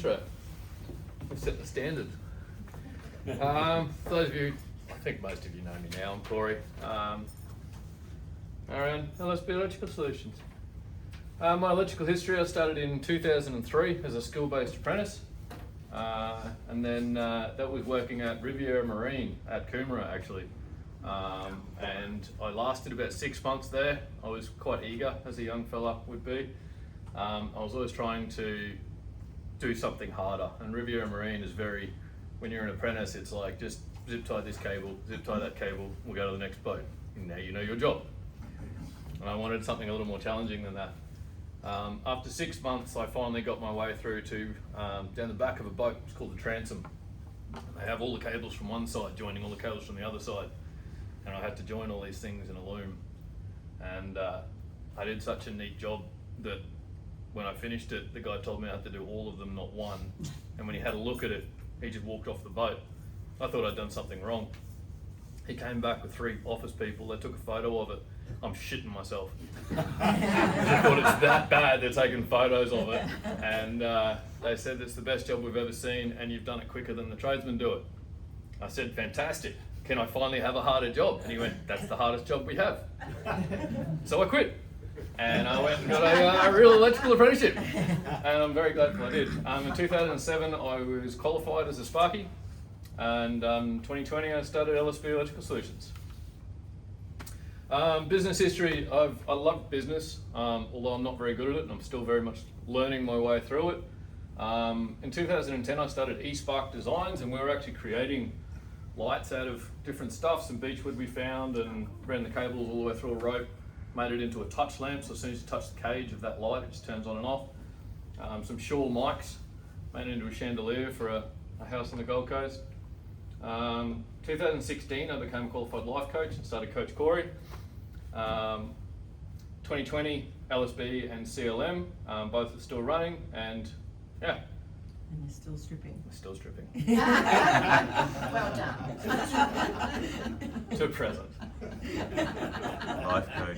We set the standard. For those of you, I think most of you know me now, I'm Corey. Around LSB Electrical Solutions. My electrical history, I started in 2003 as a school-based apprentice. And then that was working at Riviera Marine at Coomera actually. And I lasted about 6 months there. I was quite eager, as a young fella would be. I was always trying to do something harder, and Riviera Marine is very, when you're an apprentice, it's like just zip tie this cable, zip tie that cable, we'll go to the next boat, and now you know your job. And I wanted something a little more challenging than that. After 6 months, I finally got my way through to down the back of a boat. It's called the transom. They have all the cables from one side joining all the cables from the other side, and I had to join all these things in a loom. And I did such a neat job that when I finished it, the guy told me I had to do all of them, not one. And when he had a look at it, he just walked off the boat. I thought I'd done something wrong. He came back with 3 office people. They took a photo of it. I'm shitting myself. I thought it's that bad, they're taking photos of it. And they said, it's the best job we've ever seen, and you've done it quicker than the tradesmen do it. I said, fantastic. Can I finally have a harder job? And he went, that's the hardest job we have. So I quit. And I went and got a real electrical apprenticeship. And I'm very grateful I did. In 2007, I was qualified as a Sparky. And 2020, I started LSB Electrical Solutions. Business history, I love business, although I'm not very good at it, and I'm still very much learning my way through it. In 2010, I started eSpark Designs, and we were actually creating lights out of different stuff. Some beechwood we found, and ran the cables all the way through a rope, made it into a touch lamp, so as soon as you touch the cage of that light, it just turns on and off. Some Shaw mics, made it into a chandelier for a house on the Gold Coast. 2016, I became a qualified life coach and started Coach Corey. 2020, LSB and CLM, both are still running, and yeah. And they're still stripping. We're still stripping. Well done. To present. Life coach.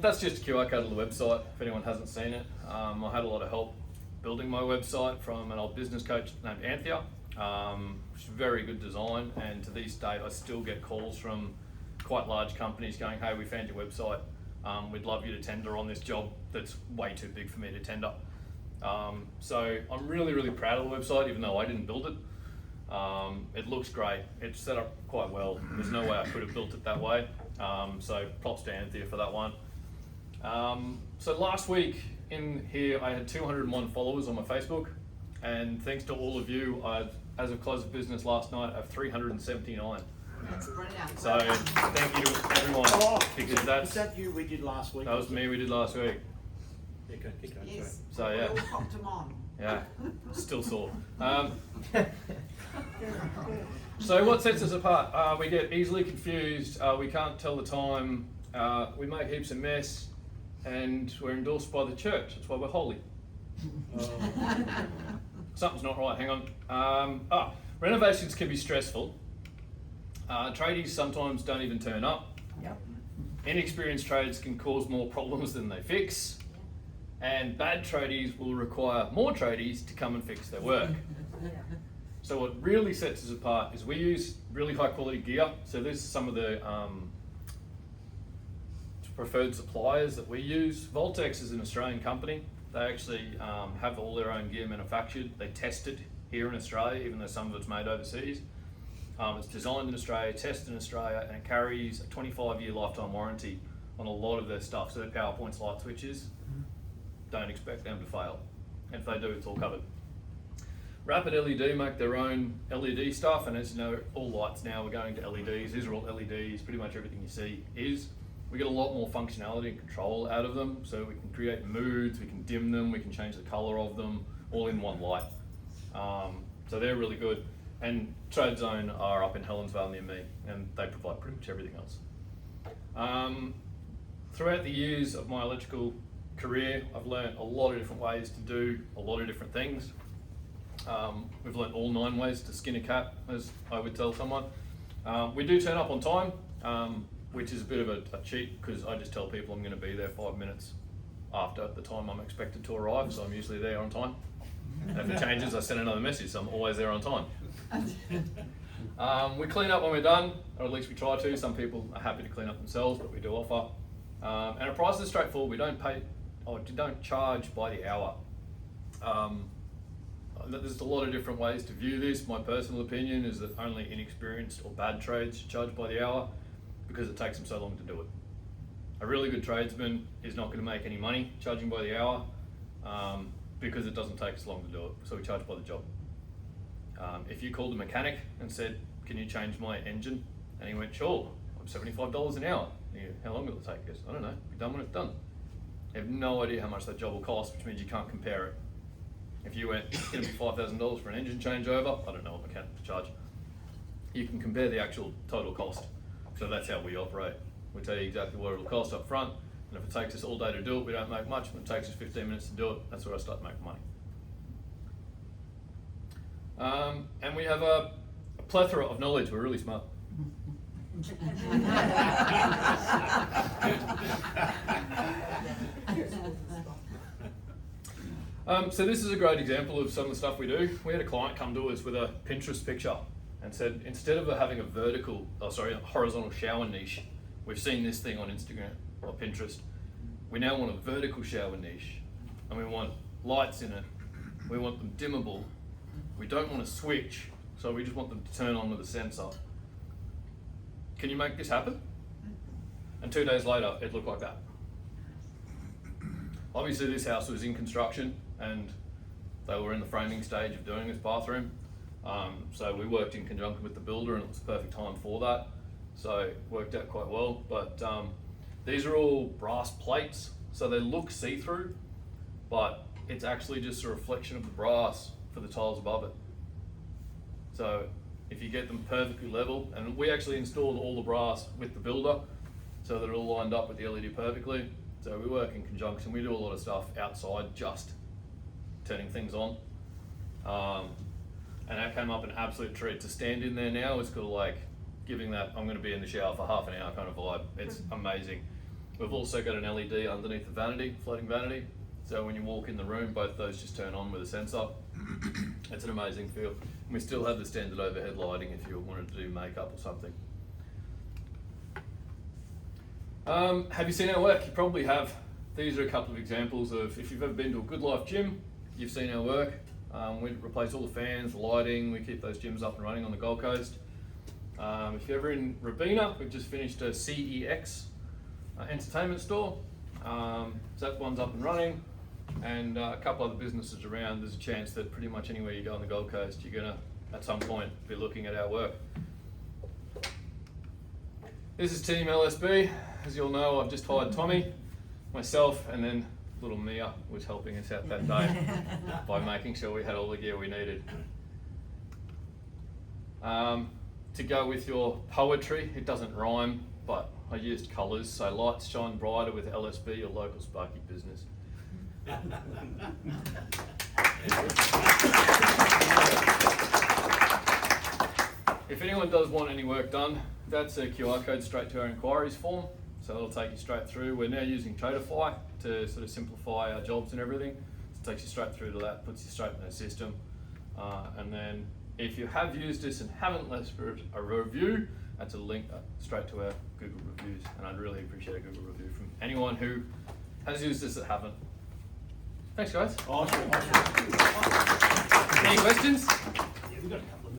That's just a QR code of the website, if anyone hasn't seen it. I had a lot of help building my website from an old business coach named Anthea. Which is very good design, and to this date I still get calls from quite large companies going, hey, we found your website, we'd love you to tender on this job that's way too big for me to tender. So I'm really proud of the website, even though I didn't build it. It looks great, it's set up quite well. There's no way I could have built it that way, so props to Anthea for that one. So last week in here I had 201 followers on my Facebook, and thanks to all of you, as of close of business last night, I have 379. That's brilliant. So thank you to everyone, because Was that you we did last week? that was me we did last week. Yeah, go, keep going, Yes. So We yeah, all popped them on. yeah, still sore. So what sets us apart? We get easily confused, we can't tell the time, we make heaps of mess, and we're endorsed by the church. That's why we're holy. Something's not right, hang on. Renovations can be stressful. Tradies sometimes don't even turn up. Yep. Inexperienced trades can cause more problems than they fix. And bad tradies will require more tradies to come and fix their work. So what really sets us apart is we use really high quality gear. So this is some of the preferred suppliers that we use. Voltex is an Australian company. They actually have all their own gear manufactured. They test it here in Australia, even though some of it's made overseas. It's designed in Australia, tested in Australia, and it carries a 25-year lifetime warranty on a lot of their stuff. So their power points, light switches, don't expect them to fail. And if they do, it's all covered. Rapid LED make their own LED stuff, and as you know, all lights now are going to LEDs. These are all LEDs, pretty much everything you see is. We get a lot more functionality and control out of them, so we can create moods, we can dim them, we can change the color of them, all in one light. So they're really good. And Trade Zone are up in Helensvale near me, and they provide pretty much everything else. Throughout the years of my electrical career, I've learned a lot of different ways to do a lot of different things. We've learned all 9 ways to skin a cat, as I would tell someone. We do turn up on time, which is a bit of a cheat, because I just tell people I'm going to be there 5 minutes after the time I'm expected to arrive, so I'm usually there on time. And if it changes, I send another message, so I'm always there on time. We clean up when we're done, or at least we try to. Some people are happy to clean up themselves, but we do offer. And our price is straightforward. We don't don't charge by the hour. There's a lot of different ways to view this. My personal opinion is that only inexperienced or bad trades charge by the hour because it takes them so long to do it. A really good tradesman is not going to make any money charging by the hour because it doesn't take us long to do it, so we charge by the job. If you called a mechanic and said, can you change my engine? And he went, sure, I'm $75 an hour. And you go, how long will it take? He goes, I don't know, be done when it's done. You have no idea how much that job will cost, which means you can't compare it. If you went, it's going to be $5,000 for an engine changeover, I don't know what mechanics charge. You can compare the actual total cost. So that's how we operate. We tell you exactly what it'll cost up front, and if it takes us all day to do it, we don't make much. If it takes us 15 minutes to do it, that's where I start making money. And we have a plethora of knowledge. We're really smart. So this is a great example of some of the stuff we do. We had a client come to us with a Pinterest picture and said, instead of having a horizontal shower niche, we've seen this thing on Instagram or Pinterest. We now want a vertical shower niche, and we want lights in it. We want them dimmable. We don't want to switch, so we just want them to turn on with a sensor. Can you make this happen? And 2 days later, it looked like that. Obviously, this house was in construction, and they were in the framing stage of doing this bathroom. So we worked in conjunction with the builder, and it was the perfect time for that. So it worked out quite well. But these are all brass plates, so they look see-through, but it's actually just a reflection of the brass for the tiles above it. So if you get them perfectly level, and we actually installed all the brass with the builder so that it all lined up with the LED perfectly. So we work in conjunction. We do a lot of stuff outside, just turning things on. And that came up an absolute treat. To stand in there now, it's kind of like giving that I'm going to be in the shower for half an hour kind of vibe. It's amazing. We've also got an LED underneath the vanity, floating vanity. So when you walk in the room, both those just turn on with a sensor. It's an amazing feel. And we still have the standard overhead lighting if you wanted to do makeup or something. Have you seen our work? You probably have. These are a couple of examples of, if you've ever been to a Good Life gym, you've seen our work. We replace all the fans, the lighting, we keep those gyms up and running on the Gold Coast. If you're ever in Robina, we've just finished a CEX entertainment store. So that one's up and running, and a couple other businesses around. There's a chance that pretty much anywhere you go on the Gold Coast, you're gonna, at some point, be looking at our work. This is Team LSB. As you'll know, I've just hired Tommy, myself, and then little Mia was helping us out that day by making sure we had all the gear we needed. To go with your poetry, it doesn't rhyme, but I used colours, so lights shine brighter with LSB, your local sparky business. If anyone does want any work done, that's a QR code straight to our inquiries form, so it'll take you straight through. We're now using Traderfy to sort of simplify our jobs and everything. So it takes you straight through to that, puts you straight in the system. And then if you have used this and haven't left a review, that's a link straight to our Google reviews. And I'd really appreciate a Google review from anyone who has used this that haven't. Thanks, guys. Awesome. Any questions? Yeah, we've got a couple.